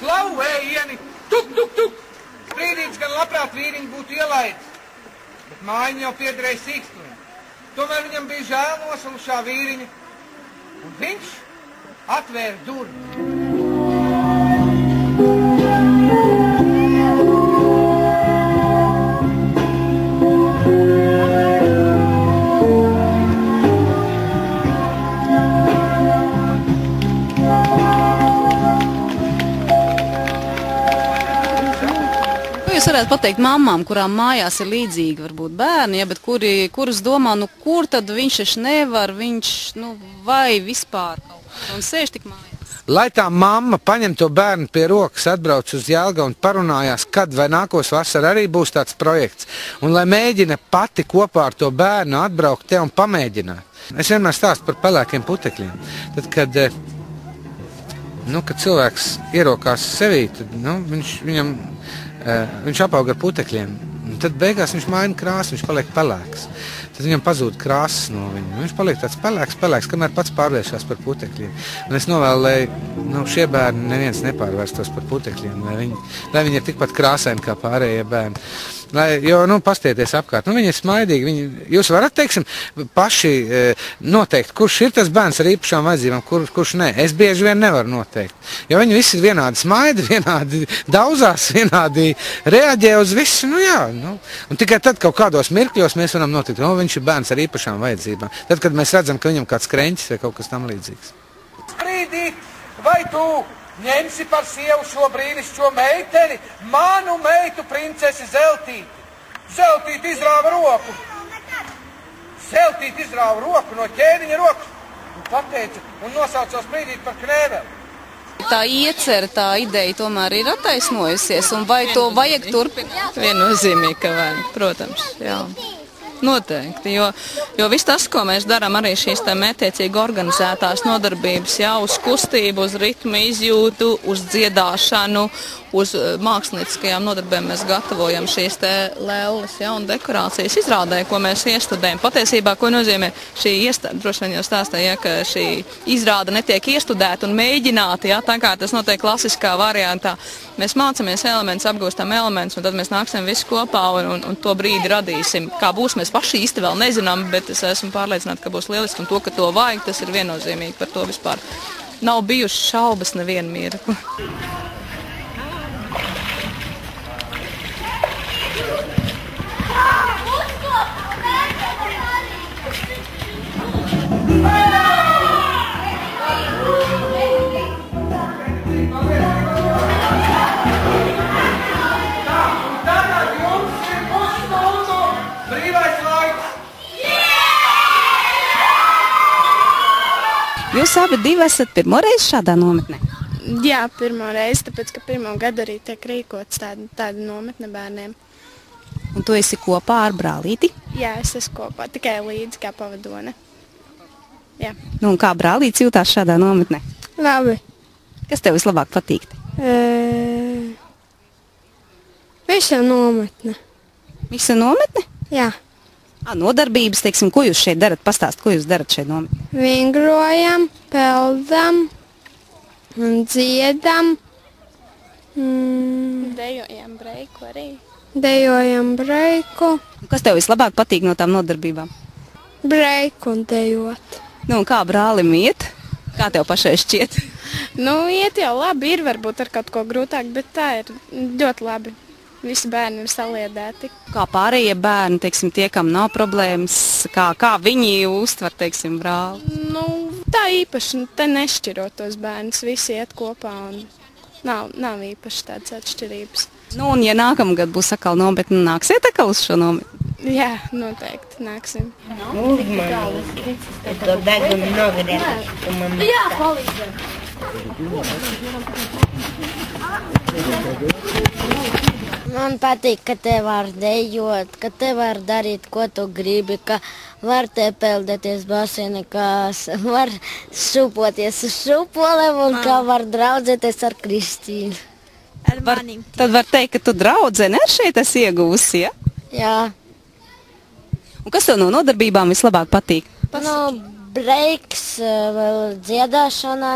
Klau, ējieni! Tuk, tuk, tuk! Sprīdīts gan labprāt vīriņu būtu ielaidis, bet mājiņa jau piederēja sīkstlim. Tomēr viņam bija žēl nosalušā vīriņa, un viņš atvēra durvis. Jūs varētu pateikt mammām, kurām mājās ir līdzīgi varbūt bērni, ja, bet kuras domā, nu kur tad viņš taču nevar, viņš, nu, vai vispār kaut kā, un sēž tik mājās. Lai tā mamma paņem to bērnu pie rokas, atbrauc uz Jelgavu un parunājās, kad vai nākos vasarā arī būs tāds projekts, un lai mēģina pati kopā ar to bērnu atbraukt te un pamēģināt. Es vienmēr stāstu par pelēkiem putekļiem. Tad, kad cilvēks ierokās sevī, tad, viņš apauga ar putekļiem. Tad beigās viņš maina krāsu, viņš paliek pelēks. Tad viņam pazūd krāsas no viņa. Viņš paliek tāds pelēks, kamēr pats pārvēršās par putekļiem. Un es novēlu, lai šie bērni neviens nepārvērstos par putekļiem, lai viņi ir tikpat krāsaini kā pārējie bērni. Jo, pastieties apkārt, viņi ir smaidīgi, jūs varat, teiksim, paši noteikt, kurš ir tas bērns ar īpašām vajadzībām, kurš ne. Es bieži vien nevaru noteikt, jo viņi visi ir vienādi smaidi, vienādi daudzās, vienādi reaģē uz visu, un tikai tad kaut kādos mirkļos mēs varam noteikt, viņš ir bērns ar īpašām vajadzībām, tad, kad mēs redzam, ka viņam kāds kreņķis vai kaut kas tam līdzīgs. Sprīdīt, vai tu ņemsi par sievu šo brīnišķo meiteni, manu meitu princesi Zeltīti? Zeltīti izrāva roku. Zeltīti izrāva roku no ķēniņa rokas un pateica un nosauca Sprīdīt par knēveli. Tā iecer, tā ideja tomēr ir attaisnojusies, un vai to vajag turpināt? Viennozīmīgi, ka vajag, protams, jā. Noteikti, jo viss tas, ko mēs darām, arī šīs mētiecīgi organizētās nodarbības, uz kustību, uz ritmu izjūtu, uz dziedāšanu, uz mākslinieckajām nodarbēm mēs gatavojam šīs lelles, un dekorācijas izrādē, ko mēs iestudējam. Patiesībā, ko nozīmē šī iestāde, droši vien jau stāstīja, ka šī izrāde netiek iestudēta un mēģināta, tā kā tas notiek klasiskā variantā. Mēs mācamies elementus, apgūstam elementus, un tad mēs nāksim visi kopā un to brīdi radīsim. Kā būs, mēs paši īsti vēl nezinām, bet es esmu pārliecināta, ka būs lieliski, un to, ka to vajag, tas ir viennozīmīgi. Par to vispār nav bijušas šaubas nevienu mirkli. Jūs abi divi esat pirmo reizi šādā nometnē? Jā, pirmo reizi, tāpēc, ka pirmo gadu arī tiek rīkots tāda nometne bērniem. Un tu esi kopā ar brālīti? Jā, es esmu kopā, tikai līdzi kā pavadone. Jā. Un kā brālītis jūtās šādā nometnē? Labi. Kas tev vislabāk patīk? Visa nometne. Visa nometne? Jā. Nodarbības, teiksim, ko jūs šeit darat? Pastāst, ko jūs darat šeit nometnē? Vingrojam, peldam, dziedam. Dejojam breiku arī. Dejojam breiku. Kas tev vislabāk patīk no tām nodarbībām? Breiku un dejot. Un kā brālim iet? Kā tev pašai šķiet? Iet jau labi, ir varbūt ar kaut ko grūtāk, bet tā ir ļoti labi. Visi bērni ir saliedēti. Kā pārējie bērni, teiksim, tie, kam nav problēmas, kā viņi uztver, teiksim, brāli? Tā īpaši, te nešķirot tos bērnus, visi iet kopā un nav īpaši tādas atšķirības. Un ja nākamgad būs atkal nometne, nāksiet atkal uz šo nometni? Jā, noteikti, nāksim. Jā, palīdzēt. Man patīk, ka te var dejot, ka te var darīt, ko tu gribi, ka var te peldēties basēni, ka var šupoties uz šupolēm un ka var draudzēties ar Kristīnu. Tad var teikt, ka tu draudzene ar šeit esi ieguvusi, ja? Jā. Un kas tev no nodarbībām vislabāk patīk? Breiks, vēl dziedāšanā,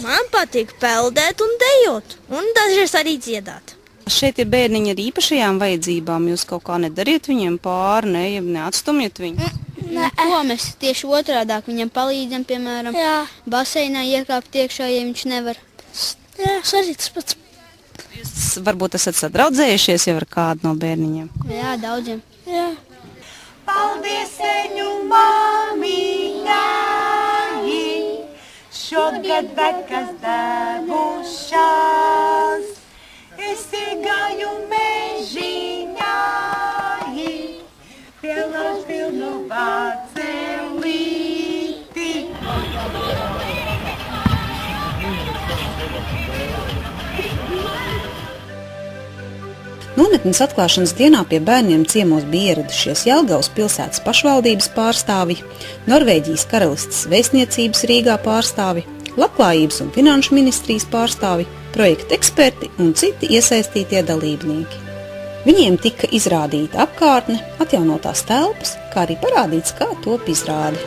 Man patīk peldēt un dejot, un dažreiz arī dziedāt. Šeit ir bērniņi ar īpašajām vajadzībām. Jūs kaut kā nedariet viņiem pāri, neatstumiet viņu? Ko mēs tieši otrādāk viņam palīdzam, piemēram, baseinā iekāpt iekšā, ja viņš nevar. Jā, arī tas pats. Jūs varbūt esat sadraudzējušies jau ar kādu no bērniņiem? Jā, daudziem. Jā. Paldies, seņu māmiņai, šogad vekas devušās. Es iegāju mežiņā, pielāž pilnu vācelīti. Nometnes atklāšanas dienā pie bērniem ciemos bija ieradušies Jelgavas pilsētas pašvaldības pārstāvi, Norvēģijas karalistes vēstniecības Rīgā pārstāvi, Labklājības un finanšu ministrijas pārstāvi, projekta eksperti un citi iesaistītie dalībnieki. Viņiem tika izrādīta apkārtne, atjaunotās telpas, kā arī parādīts, kā top izrāde.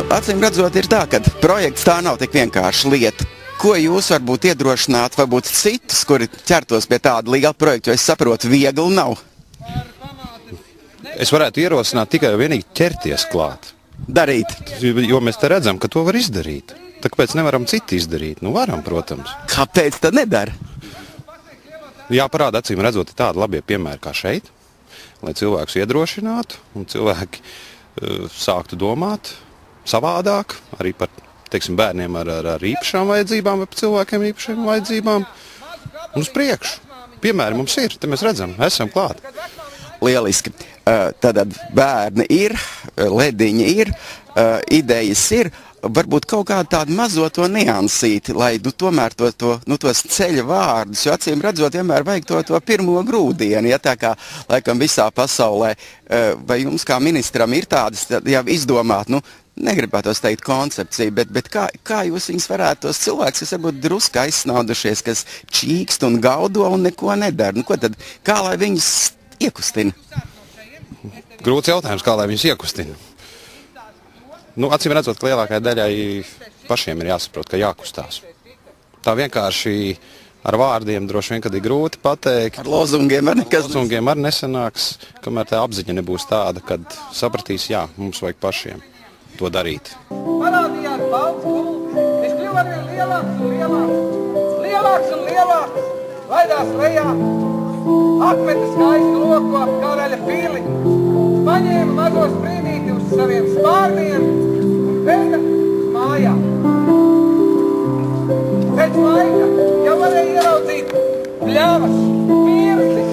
Acīm redzot, ir tā, ka projekts tā nav tik vienkārša lieta. Ko jūs varbūt iedrošināt, varbūt citus, kuri ķertos pie tāda liela projekta, jo es saprotu, viegli nav? Es varētu ierosināt tikai vienīgi ķerties klāt. Darīt. Jo mēs te redzam, ka to var izdarīt. Tā kāpēc nevaram citi izdarīt? Varam, protams. Kāpēc tad nedara? Jāparāda, acīm redzot, tādi labie piemēri kā šeit, lai cilvēkus iedrošinātu un cilvēki sāktu domāt savādāk, arī par, teiksim, bērniem ar īpašām vajadzībām vai par cilvēkiem īpašām vajadzībām. Un uz priekšu. Piemēri mums ir, te mēs redzam, esam klāt. Lieliski. Tātad bērni ir, lediņi ir, idejas ir. Varbūt kaut kādu tādu mazo to niansīti, lai tomēr tos ceļa vārdus, jo acīm redzot, vienmēr vajag to pirmo grūdienu, ja tā kā laikam visā pasaulē, vai jums kā ministram ir tādas jau izdomāt, negribētos teikt koncepcija, bet kā jūs viņus varētu tos cilvēkus, kas varbūt drusku aizsnaudušies, kas čīkst un gaudo un neko nedara, kā lai viņus iekustina? Grūts jautājums, kā lai viņus iekustina. Acīm redzot, ka lielākajai daļai pašiem ir jāsaprot, ka jākustās. Tā vienkārši ar vārdiem droši vien, kad ir grūti pateikt. Ar lozungiem ar nekas. Lozungiem ar nesanāks, kamēr tā apziņa nebūs tāda, kad sapratīs, jā, mums vajag pašiem to darīt. Parādījās balts gulbis, viņš kļuva arvien lielāks un lielāks, lielāks un lielāks, laidās lejā, apmeta skaistu loku ap karaļa pili, paņēma mazo sprīdīti uz saviem spārniem un veda mājā. Pēc laika jau varēja ieraudzīt pļavas, pirzis.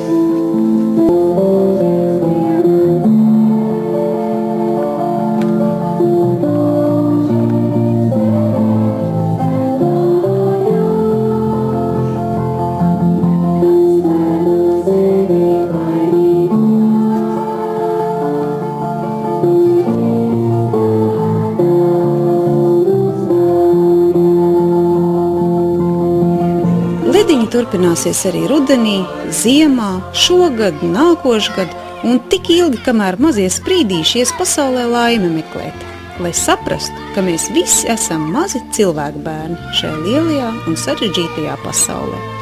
Turpināsies arī rudenī, ziemā, šogad, nākošgad un tik ilgi, kamēr mazie sprīdīši ies pasaulē laimi meklēt, lai saprastu, ka mēs visi esam mazi cilvēku bērni šajā lielajā un sarežģītajā pasaulē.